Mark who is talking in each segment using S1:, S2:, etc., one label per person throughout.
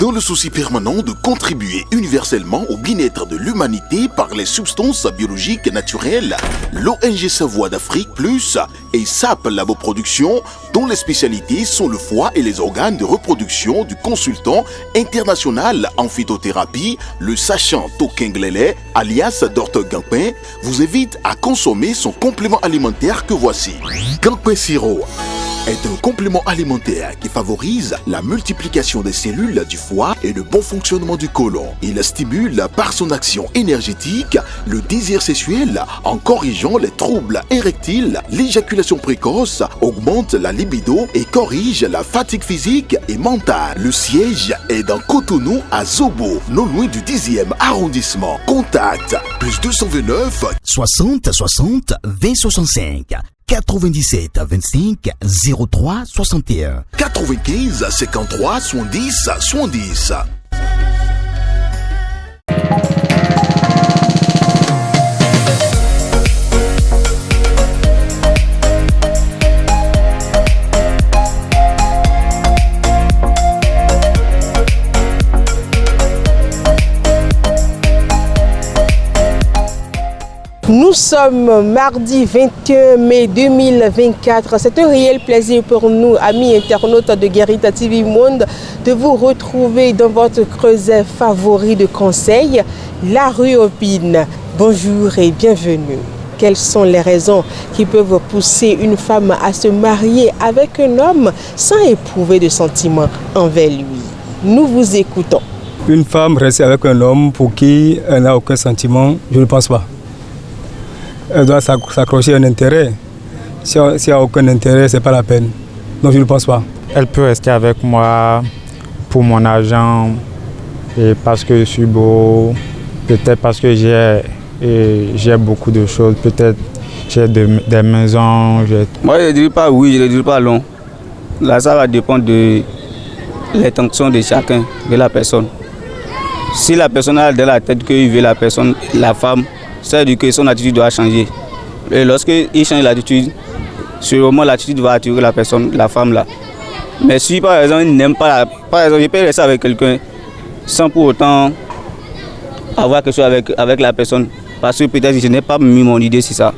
S1: Dans le souci permanent de contribuer universellement au bien-être de l'humanité par les substances biologiques naturelles, l'ONG Savoie d'Afrique Plus et SAP Laboproduction, dont les spécialités sont le foie et les organes de reproduction du consultant international en phytothérapie, le sachant Tokenglele, alias Dr Gampin, vous invite à consommer son complément alimentaire que voici. Gampin Siro est un complément alimentaire qui favorise la multiplication des cellules du foie et le bon fonctionnement du côlon. Il stimule par son action énergétique le désir sexuel en corrigeant les troubles érectiles, l'éjaculation précoce, augmente la libido et corrige la fatigue physique et mentale. Le siège est dans Cotonou à Zobo, non loin du 10e arrondissement. Contact plus 229
S2: 60 60 20 65 97 25 03 61
S1: 95 53 70 70.
S3: Nous sommes mardi 21 mai 2024. C'est un réel plaisir pour nous, amis internautes de Guérita TV Monde, de vous retrouver dans votre creuset favori de conseils, la rue Opine. Bonjour et bienvenue. Quelles sont les raisons qui peuvent pousser une femme à se marier avec un homme sans éprouver de sentiments envers lui? Nous vous écoutons.
S4: Une femme rester avec un homme pour qui elle n'a aucun sentiment, je ne pense pas. Elle doit s'accrocher à un intérêt. S'il n'y a aucun intérêt, ce n'est pas la peine. Donc je ne pense pas.
S5: Elle peut rester avec moi pour mon argent et parce que je suis beau, peut-être parce que j'ai beaucoup de choses, peut-être j'ai des maisons.
S6: Moi je ne dirais pas oui, je ne dirais pas non. Là ça va dépendre de l'intention de chacun, de la personne. Si la personne a dans la tête qu'il veut la personne, la femme, c'est-à-dire que son attitude doit changer. Et lorsqu'il change l'attitude, sûrement l'attitude va attirer la personne, la femme là. Mais si par exemple il n'aime pas, par exemple je peux rester avec quelqu'un sans pour autant avoir quelque chose avec la personne. Parce que peut-être je n'ai pas mis mon idée sur ça.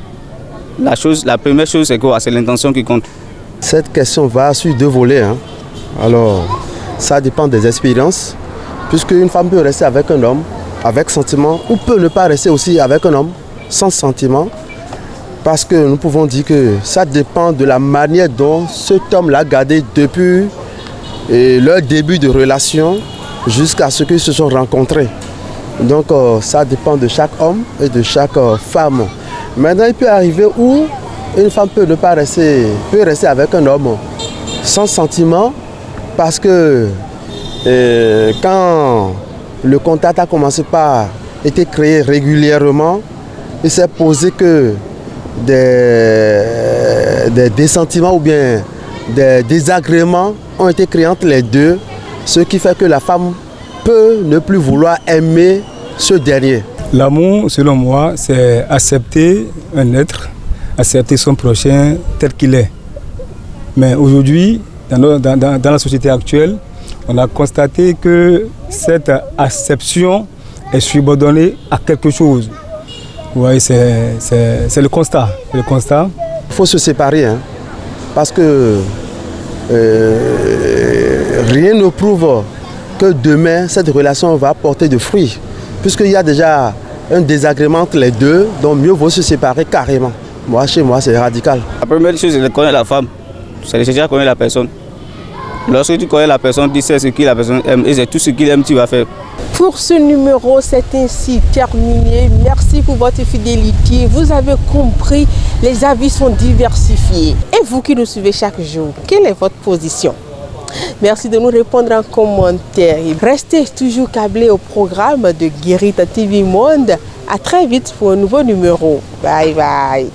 S6: La première chose c'est quoi? C'est l'intention qui compte.
S7: Cette question va sur deux volets. Alors ça dépend des expériences. Puisque une femme peut rester avec un homme avec sentiment, ou peut ne pas rester aussi avec un homme sans sentiment, parce que nous pouvons dire que ça dépend de la manière dont cet homme l'a gardé depuis leur début de relation jusqu'à ce qu'ils se sont rencontrés. Donc ça dépend de chaque homme et de chaque femme. Maintenant il peut arriver où une femme peut ne pas rester, peut rester avec un homme sans sentiment, parce que quand le contact a commencé par être créé régulièrement, il s'est posé que des sentiments ou bien des désagréments ont été créés entre les deux, ce qui fait que la femme peut ne plus vouloir aimer ce dernier.
S4: L'amour, selon moi, c'est accepter un être, accepter son prochain tel qu'il est. Mais aujourd'hui, dans la société actuelle, on a constaté que cette acception est subordonnée à quelque chose. Oui, c'est le constat. Il
S7: faut se séparer, parce que rien ne prouve que demain, cette relation va porter de fruits. Puisqu'il y a déjà un désagrément entre les deux, donc mieux vaut se séparer carrément. Moi, chez moi, c'est radical.
S6: La première chose, c'est de connaître la femme. C'est déjà connaître la personne. Lorsque tu connais la personne, tu sais ce que la personne aime et c'est tout ce qu'il aime, tu vas faire.
S3: Pour ce numéro, c'est ainsi terminé. Merci pour votre fidélité. Vous avez compris, les avis sont diversifiés. Et vous qui nous suivez chaque jour, quelle est votre position? Merci de nous répondre en commentaire. Restez toujours câblés au programme de Guérita TV Monde. À très vite pour un nouveau numéro. Bye bye.